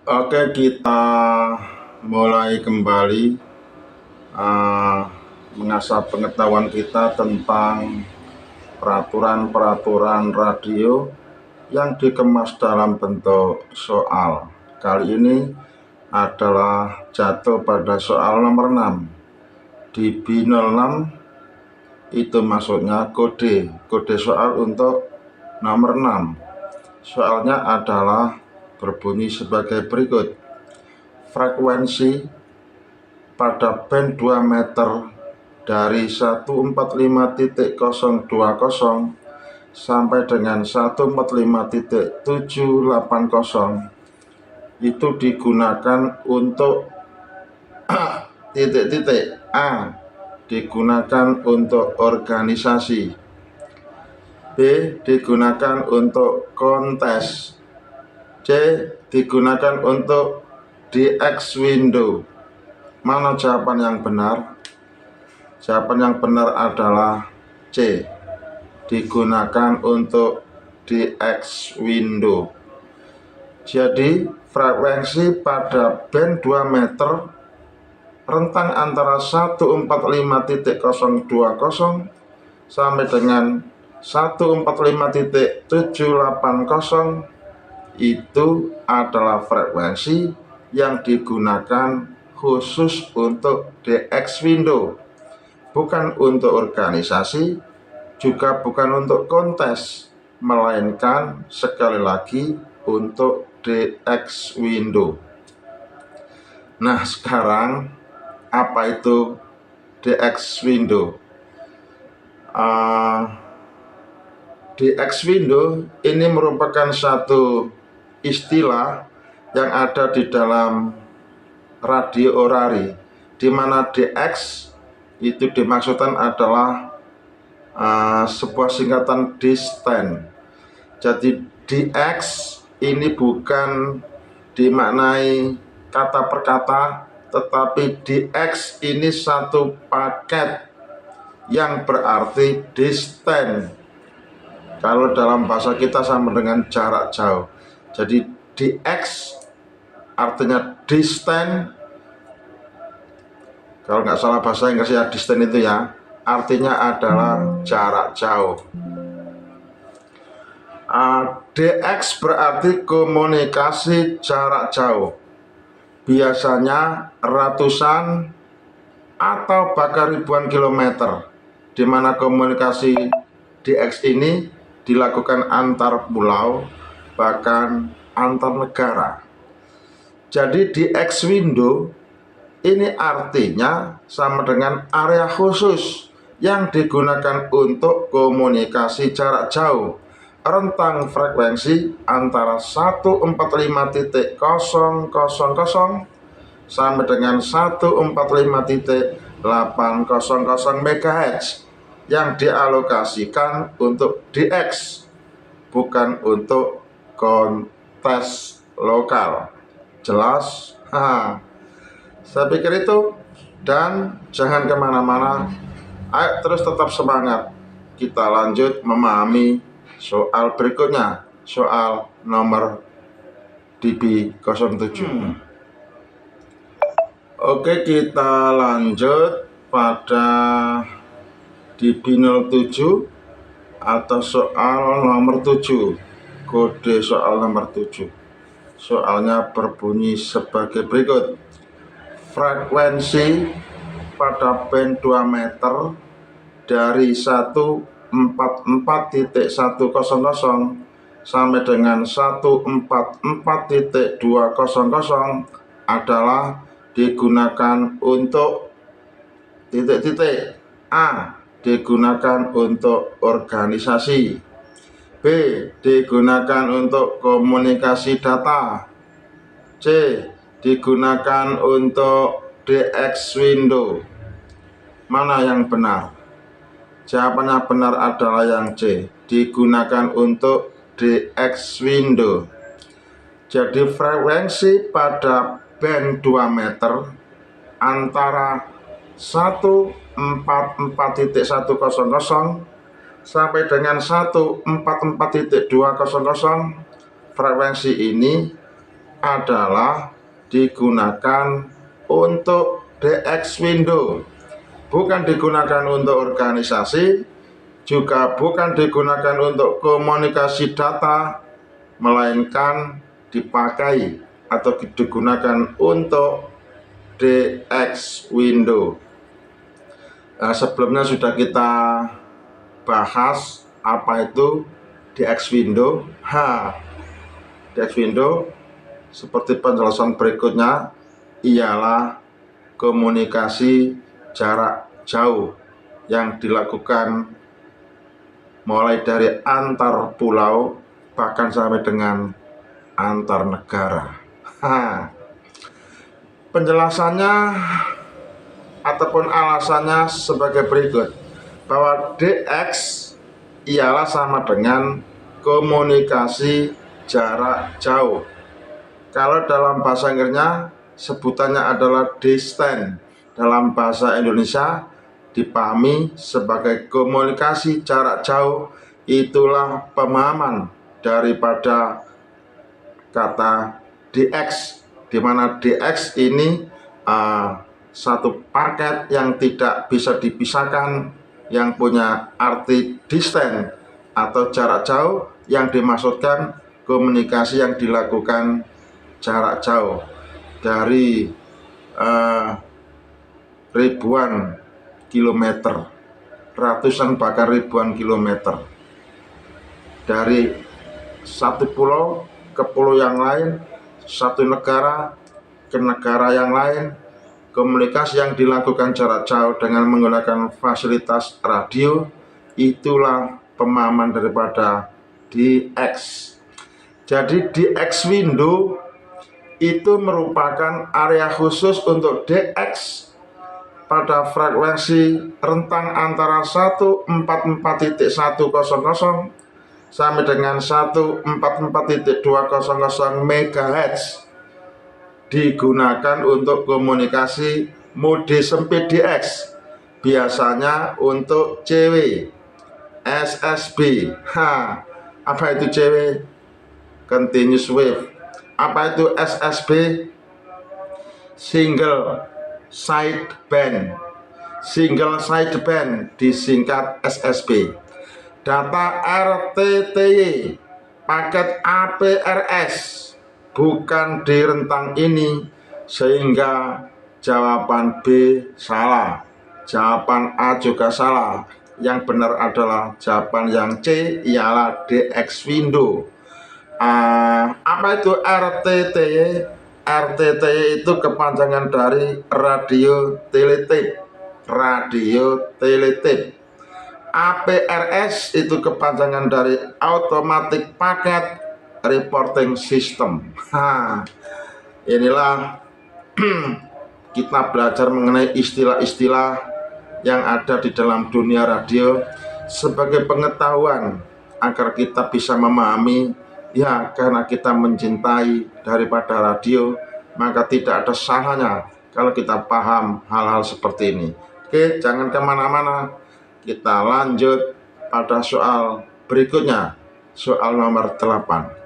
Oke, kita mulai kembali uh, mengasah pengetahuan kita tentang peraturan-peraturan radio yang dikemas dalam bentuk soal. Kali ini adalah jatuh pada soal nomor 6. Di B06 itu maksudnya kode soal untuk nomor 6. Soalnya adalah berbunyi sebagai berikut. Frekuensi pada band 2 meter dari 145.020 sampai dengan 145.780 itu digunakan untuk A. Digunakan untuk organisasi. B. Digunakan untuk kontes. C. Digunakan untuk DX window. Mana jawaban yang benar? Jawaban yang benar adalah C. Digunakan untuk DX window. Jadi frekuensi pada band 2 meter rentang antara 145.020 sampai dengan 145.780 itu adalah frekuensi yang digunakan khusus untuk DX window, bukan untuk organisasi, juga bukan untuk kontes, melainkan sekali lagi untuk DX window. Nah, sekarang apa itu DX window? DX window ini merupakan satu istilah yang ada di dalam radio orari, di mana DX itu dimaksudkan adalah sebuah singkatan distance. Jadi DX ini bukan dimaknai kata per kata, tetapi DX ini satu paket yang berarti distance. Kalau dalam bahasa kita sama dengan jarak jauh. Jadi DX artinya distance. Kalau nggak salah bahasa Inggris ya, distance itu ya, artinya adalah jarak jauh. DX berarti komunikasi jarak jauh. Biasanya ratusan atau bahkan ribuan kilometer, di mana komunikasi DX ini dilakukan antar pulau, bahkan antar negara. Jadi DX window ini artinya sama dengan area khusus yang digunakan untuk komunikasi jarak jauh, rentang frekuensi antara 145.000 sampai dengan 145.800 MHz yang dialokasikan untuk DX, bukan untuk kontes lokal. Jelas? Saya pikir itu. Dan jangan kemana-mana, ayo terus tetap semangat. Kita lanjut memahami soal berikutnya, soal nomor DB07. Oke, kita lanjut pada DB07 atau soal nomor 7, kode soal nomor 7. Soalnya berbunyi sebagai berikut. Frekuensi pada band 2 meter dari 144.100 sampai dengan 144.200 adalah digunakan untuk A. Digunakan untuk organisasi. B. Digunakan untuk komunikasi data. C. Digunakan untuk DX window. Mana yang benar? Jawabannya benar adalah yang C. Digunakan untuk DX window. Jadi frekuensi pada band 2 meter antara 144.100 sampai dengan 144.200, frekuensi ini adalah digunakan untuk DX window, bukan digunakan untuk organisasi, juga bukan digunakan untuk komunikasi data, melainkan dipakai atau digunakan untuk DX window. Sebelumnya sudah kita bahas apa itu DX window. DX window seperti penjelasan berikutnya ialah komunikasi jarak jauh yang dilakukan mulai dari antar pulau bahkan sampai dengan antar negara. Penjelasannya ataupun alasannya sebagai berikut, bahwa DX ialah sama dengan komunikasi jarak jauh. Kalau dalam bahasa Inggrisnya sebutannya adalah distance, dalam bahasa Indonesia dipahami sebagai komunikasi jarak jauh. Itulah pemahaman daripada kata DX, di mana DX ini satu paket yang tidak bisa dipisahkan, yang punya arti distance atau jarak jauh, yang dimaksudkan komunikasi yang dilakukan jarak jauh dari ribuan kilometer, ratusan bahkan ribuan kilometer, dari satu pulau ke pulau yang lain, satu negara ke negara yang lain. Komunikasi yang dilakukan jarak jauh dengan menggunakan fasilitas radio, itulah pemahaman daripada DX. Jadi DX window itu merupakan area khusus untuk DX pada frekuensi rentang antara 144.100 sampai dengan 144.200 MHz, digunakan untuk komunikasi mode sempit DX, biasanya untuk CW, SSB. Apa itu CW? Continuous wave. Apa itu SSB? Single sideband. Single sideband disingkat SSB. Data RTTY, paket APRS, bukan di rentang ini, sehingga jawaban B salah, jawaban A juga salah. Yang benar adalah jawaban yang C, ialah DX window. Apa itu RTTY? RTTY itu kepanjangan dari radio teletip. APRS itu kepanjangan dari automatic packet reporting system. Inilah kita belajar mengenai istilah-istilah yang ada di dalam dunia radio sebagai pengetahuan agar kita bisa memahami. Ya, karena kita mencintai daripada radio, maka tidak ada salahnya kalau kita paham hal-hal seperti ini. Oke, jangan kemana-mana, kita lanjut pada soal berikutnya, soal nomor 8.